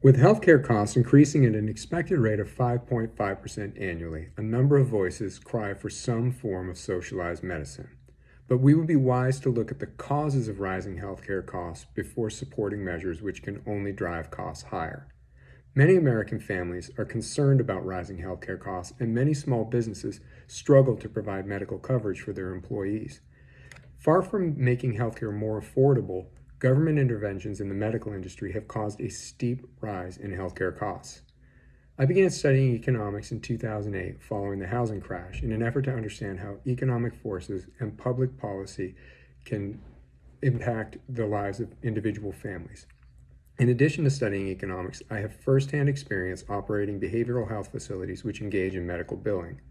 With healthcare costs increasing at an expected rate of 5.5% annually, a number of voices cry for some form of socialized medicine. But we would be wise to look at the causes of rising healthcare costs before supporting measures which can only drive costs higher. Many American families are concerned about rising healthcare costs, and many small businesses struggle to provide medical coverage for their employees. Far from making healthcare more affordable, government interventions in the medical industry have caused a steep rise in healthcare costs. I began studying economics in 2008 following the housing crash in an effort to understand how economic forces and public policy can impact the lives of individual families. In addition to studying economics, I have firsthand experience operating behavioral health facilities which engage in medical billing.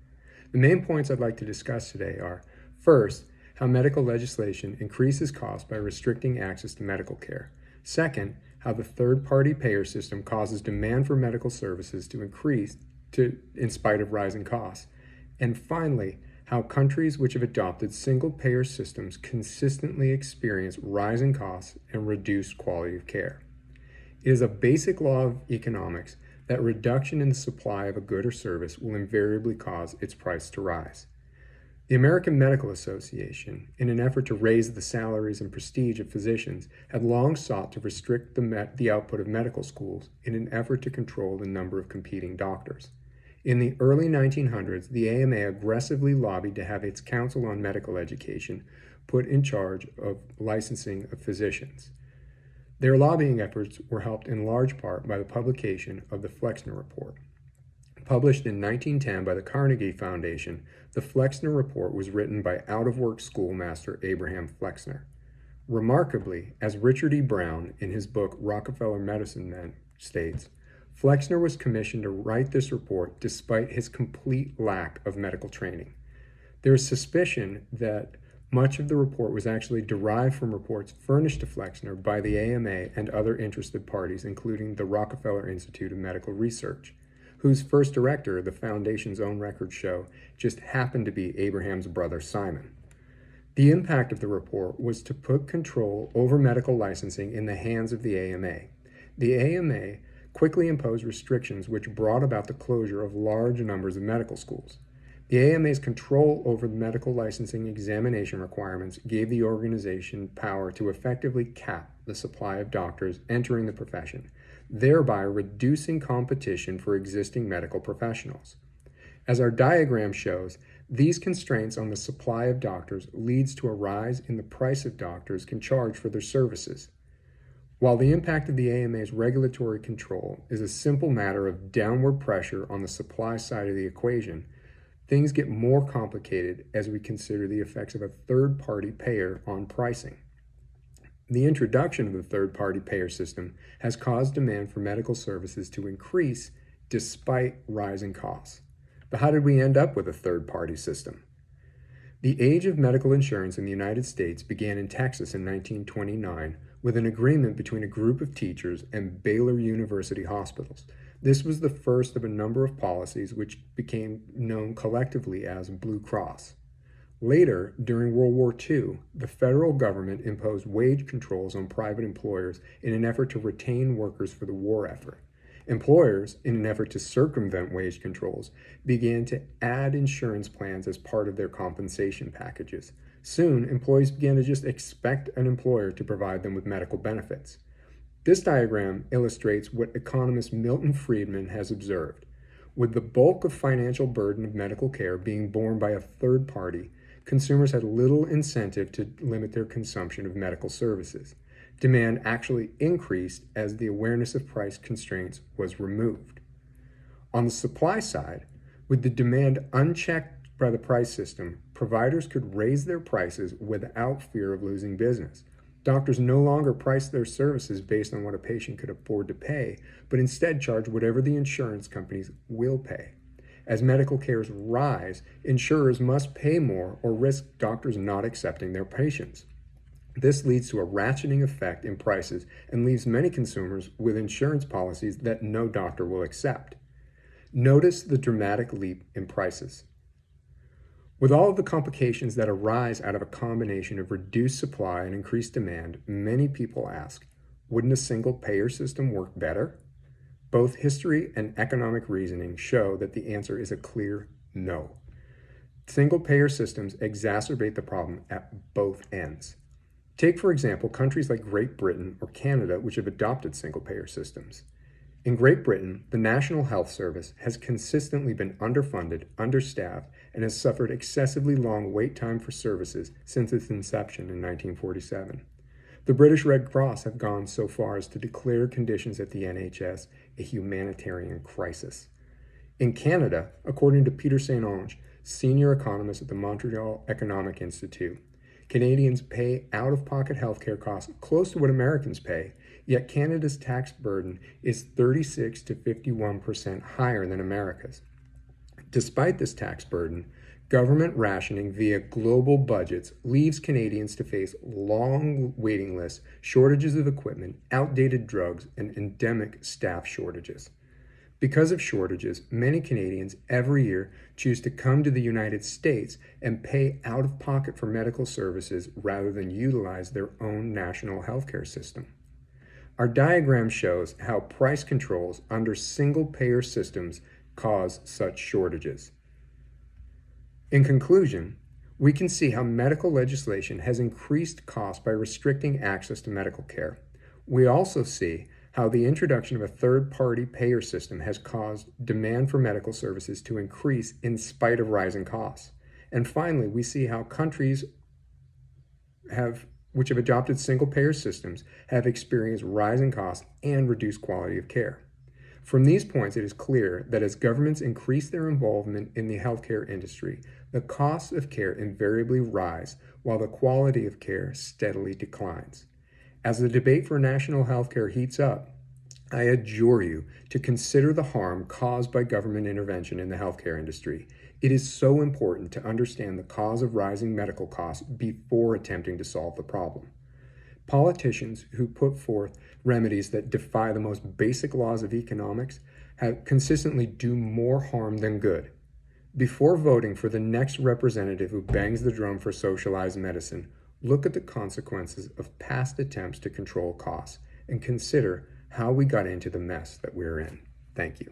The main points I'd like to discuss today are, first, how medical legislation increases costs by restricting access to medical care. Second, how the third-party payer system causes demand for medical services to increase in spite of rising costs. And finally, how countries which have adopted single-payer systems consistently experience rising costs and reduced quality of care. It is a basic law of economics that reduction in the supply of a good or service will invariably cause its price to rise. The American Medical Association, in an effort to raise the salaries and prestige of physicians, had long sought to restrict the output of medical schools in an effort to control the number of competing doctors. In the early 1900s, the AMA aggressively lobbied to have its Council on Medical Education put in charge of licensing of physicians. Their lobbying efforts were helped in large part by the publication of the Flexner Report. Published in 1910 by the Carnegie Foundation, the Flexner Report was written by out-of-work schoolmaster Abraham Flexner. Remarkably, as Richard E. Brown, in his book Rockefeller Medicine Men, states, Flexner was commissioned to write this report despite his complete lack of medical training. There is suspicion that much of the report was actually derived from reports furnished to Flexner by the AMA and other interested parties, including the Rockefeller Institute of Medical Research, whose first director, the foundation's own records show, just happened to be Abraham's brother Simon. The impact of the report was to put control over medical licensing in the hands of the AMA. The AMA quickly imposed restrictions which brought about the closure of large numbers of medical schools. The AMA's control over the medical licensing examination requirements gave the organization power to effectively cap the supply of doctors entering the profession, thereby reducing competition for existing medical professionals. As our diagram shows, these constraints on the supply of doctors leads to a rise in the price of doctors can charge for their services. While the impact of the AMA's regulatory control is a simple matter of downward pressure on the supply side of the equation, things get more complicated as we consider the effects of a third-party payer on pricing. The introduction of the third-party payer system has caused demand for medical services to increase despite rising costs. But how did we end up with a third-party system? The age of medical insurance in the United States began in Texas in 1929 with an agreement between a group of teachers and Baylor University hospitals. This was the first of a number of policies which became known collectively as Blue Cross. Later, during World War II, the federal government imposed wage controls on private employers in an effort to retain workers for the war effort. Employers, in an effort to circumvent wage controls, began to add insurance plans as part of their compensation packages. Soon, employees began to just expect an employer to provide them with medical benefits. This diagram illustrates what economist Milton Friedman has observed. With the bulk of financial burden of medical care being borne by a third party, consumers had little incentive to limit their consumption of medical services. Demand actually increased as the awareness of price constraints was removed. On the supply side, with the demand unchecked by the price system, providers could raise their prices without fear of losing business. Doctors no longer price their services based on what a patient could afford to pay, but instead charge whatever the insurance companies will pay. As medical cares rise, insurers must pay more or risk doctors not accepting their patients. This leads to a ratcheting effect in prices and leaves many consumers with insurance policies that no doctor will accept. Notice the dramatic leap in prices. With all of the complications that arise out of a combination of reduced supply and increased demand, many people ask, wouldn't a single payer system work better? Both history and economic reasoning show that the answer is a clear no. Single-payer systems exacerbate the problem at both ends. Take, for example, countries like Great Britain or Canada, which have adopted single-payer systems. In Great Britain, the National Health Service has consistently been underfunded, understaffed, and has suffered excessively long wait time for services since its inception in 1947. The British Red Cross have gone so far as to declare conditions at the NHS a humanitarian crisis. In Canada, according to Peter St. Onge, senior economist at the Montreal Economic Institute, Canadians pay out-of-pocket healthcare costs close to what Americans pay, yet Canada's tax burden is 36 to 51% higher than America's. Despite this tax burden, government rationing via global budgets leaves Canadians to face long waiting lists, shortages of equipment, outdated drugs, and endemic staff shortages. Because of shortages, many Canadians every year choose to come to the United States and pay out of pocket for medical services rather than utilize their own national healthcare system. Our diagram shows how price controls under single-payer systems cause such shortages. In conclusion, we can see how medical legislation has increased costs by restricting access to medical care. We also see how the introduction of a third-party payer system has caused demand for medical services to increase in spite of rising costs. And finally, we see how countries which have adopted single-payer systems have experienced rising costs and reduced quality of care. From these points, it is clear that as governments increase their involvement in the healthcare industry, the costs of care invariably rise while the quality of care steadily declines. As the debate for national healthcare heats up, I adjure you to consider the harm caused by government intervention in the healthcare industry. It is so important to understand the cause of rising medical costs before attempting to solve the problem. Politicians who put forth remedies that defy the most basic laws of economics have consistently do more harm than good. Before voting for the next representative who bangs the drum for socialized medicine, look at the consequences of past attempts to control costs and consider how we got into the mess that we're in. Thank you.